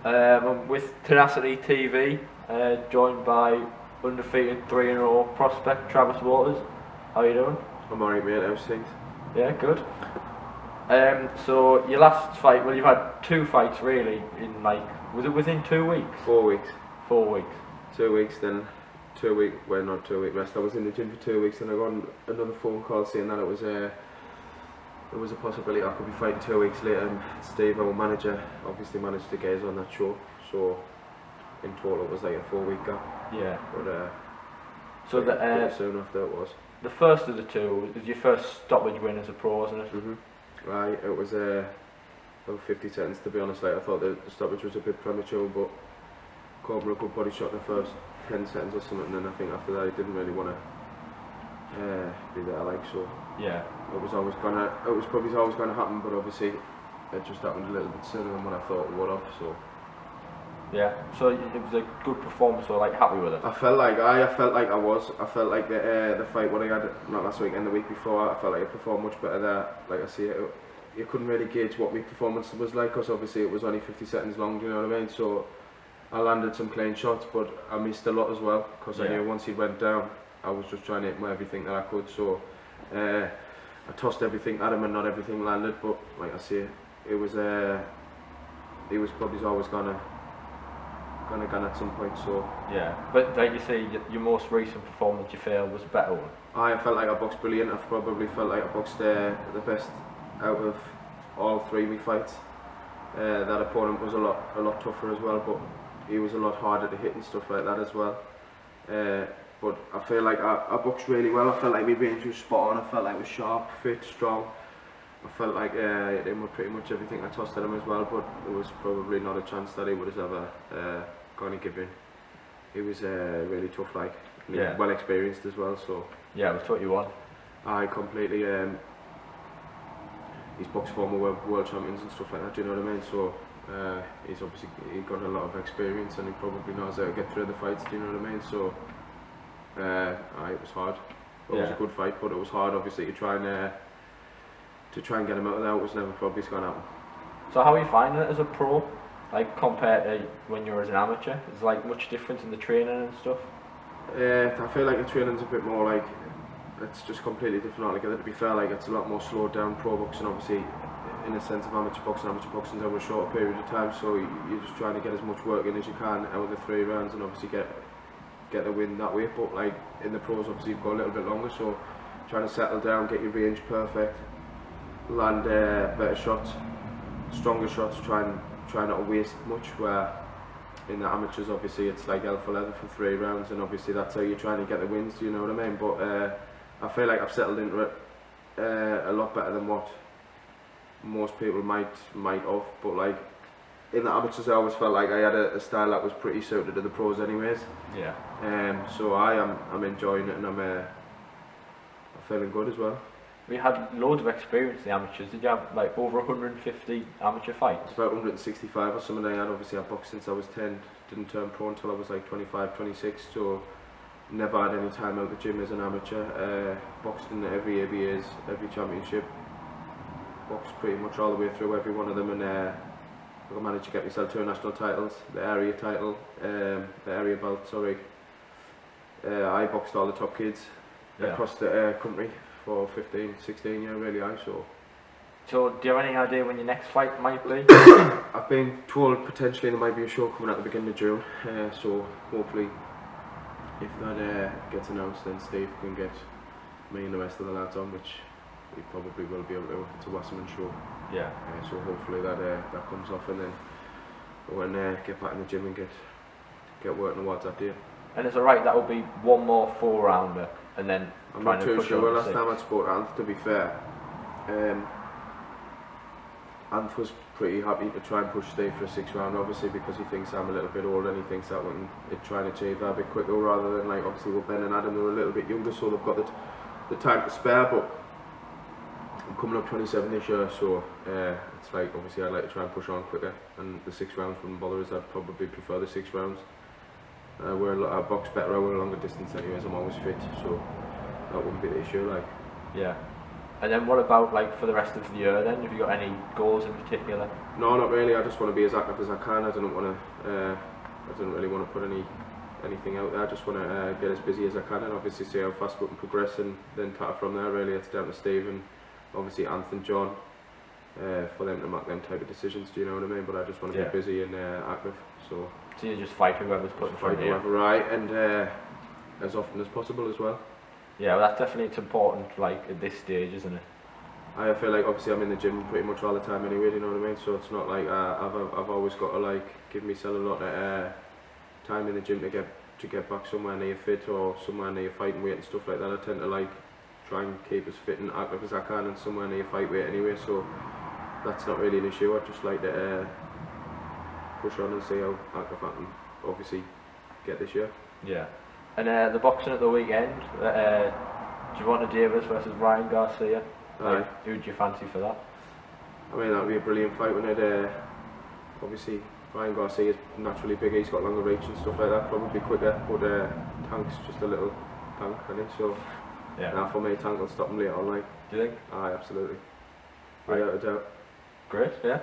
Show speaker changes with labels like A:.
A: I'm with Tenacity TV, joined by undefeated 3-0 prospect Travis Waters. How you doing?
B: I'm alright, mate. How's things?
A: Yeah, good. So your last fight, well, you've had 2 fights really in was it within 2 weeks?
B: 4 weeks.
A: 4 weeks.
B: 2 weeks, then 2 week. Well, not 2 week rest. I was in the gym for 2 weeks, and I got another phone call saying that there was a possibility I could be fighting 2 weeks later. And Steve, our manager, obviously managed to get us on that show. So in total, it was like a 4 week gap.
A: Yeah.
B: But
A: so
B: pretty soon after it was.
A: The first of the 2 was your first stoppage win as a pro, wasn't it?
B: Right. It was about 50 seconds, to be honest. Like, I thought the stoppage was a bit premature, but caught me a good body shot in the first 10 seconds or something, and then I think after that I didn't really want to be there, like, so.
A: Yeah.
B: It was probably always gonna happen, but obviously it just happened a little bit sooner than what I thought it would have. So.
A: Yeah. So it was a good performance. So happy with it.
B: I felt like I was. I felt like the fight what I had not last week and the week before. I felt like I performed much better there. Like I see it. You couldn't really gauge what my performance was like, because obviously it was only 50 seconds long. Do you know what I mean? So I landed some clean shots, but I missed a lot as well, because I knew once he went down, I was just trying to hit everything that I could. So I tossed everything at him, and not everything landed. But like I say, he was probably always gonna at some point. So
A: yeah. But like you say, your most recent performance, you feel, was a better one.
B: I felt like I boxed brilliant. I've probably felt like I boxed the best out of all 3 of my fights. That opponent was a lot tougher as well, but he was a lot harder to hit and stuff like that as well. But I feel like I boxed really well. I felt like my range was spot on. I felt like I was sharp, fit, strong. I felt like it was pretty much everything I tossed at him as well, but there was probably not a chance that he would have ever gone to give in. He was really tough, like, well experienced as well. So
A: yeah, it was 21.
B: I completely. He's boxed former world champions and stuff like that. Do you know what I mean? So he's obviously got a lot of experience, and he probably knows how to get through the fights. Do you know what I mean? So it was hard. It was a good fight, but it was hard, obviously, to try and get him out of there. It was never probably going to happen.
A: So how are you finding it as a pro, like compared to when you were as an amateur? Is there like much difference in the training and stuff?
B: I feel like the training's a bit more like, it's just completely different altogether. To be fair, like, it's a lot more slowed down. Pro boxing, obviously, in a sense of amateur boxing's over a shorter period of time, so you're just trying to get as much work in as you can out of the 3 rounds, and obviously get the win that way. But like in the pros, obviously you've got a little bit longer, so trying to settle down, get your range perfect, land better shots, stronger shots, try not to waste much. Where in the amateurs, obviously it's like hell for leather for 3 rounds, and obviously that's how you're trying to get the wins. Do you know what I mean? But I feel like I've settled into it a lot better than what most people might have. But like in the amateurs, I always felt like I had a style that was pretty suited to the pros anyways.
A: Yeah.
B: So I'm enjoying it, and I'm feeling good as well.
A: We had loads of experience in the amateurs. Did you have like over 150 amateur fights?
B: It's about 165 or something. I boxed since I was 10. Didn't turn pro until I was like 25, 26. So never had any time out the gym as an amateur. Boxed in every ABAs, every championship. Boxed pretty much all the way through every one of them, and I managed to get myself 2 national titles, the area title, the area belt, sorry. I boxed all the top kids across the country for 15, 16 years, really.
A: So do you have any idea when your next fight might be?
B: I've been told potentially there might be a show coming at the beginning of June, so hopefully if that gets announced, then Steve can get me and the rest of the lads on, which he probably will be able to if it's a Wasserman show.
A: Yeah.
B: So hopefully that comes off, and then we'll get back in the gym and get working towards that date.
A: And it's alright, that will be one more 4-rounder, and then
B: I'm not too sure. Last time I spoke to Anth, to be fair, Anth was pretty happy to try and push Steve for a 6th round, obviously, because he thinks I'm a little bit older, and he thinks that we can try and achieve that a bit quicker, rather than like obviously with Ben and Adam, they're a little bit younger, so they've got the time to spare. But I'm coming up 27 this year, so it's like obviously I'd like to try and push on quicker, and the 6 rounds wouldn't bother us. I'd probably prefer the 6 rounds. I box better, we're a longer distance anyways, I'm always fit, so that wouldn't be the issue. Like.
A: Yeah. And then what about like for the rest of the year then? Have you got any goals in particular?
B: No, not really. I just want to be as active as I can. I don't want to. I don't really want to put anything out there. I just want to get as busy as I can and obviously see how fast we can progress and then take it from there. Really, it's down to Steve and obviously Anthony, John, for them to make them type of decisions. Do you know what I mean? But I just want to be busy and active. So
A: you just fight whoever's put in front of you.
B: Fight whoever, right, and as often as possible as well.
A: Yeah, well, that's definitely it's important. Like at this stage, isn't it?
B: I feel like obviously I'm in the gym pretty much all the time anyway. Do you know what I mean? So it's not like I've always got to like give myself a lot of time in the gym to get back somewhere near fit or somewhere near fighting weight and stuff like that. I tend to like try and keep as fit and active as I can and somewhere near fight weight anyway. So that's not really an issue. I just like to push on and see how active I can obviously get this year.
A: Yeah. And the boxing at the weekend, Gervonta Davis versus Ryan Garcia. Like, who would you fancy for that?
B: I mean, that would be a brilliant fight, wouldn't it? Obviously, Ryan Garcia is naturally bigger, he's got longer reach and stuff like that, probably quicker, but Tank's just a little tank, isn't he? So, for me, Tank will stop him later on, like.
A: Do you think?
B: Aye, absolutely.
A: Right.
B: Without a doubt.
A: Great, yeah.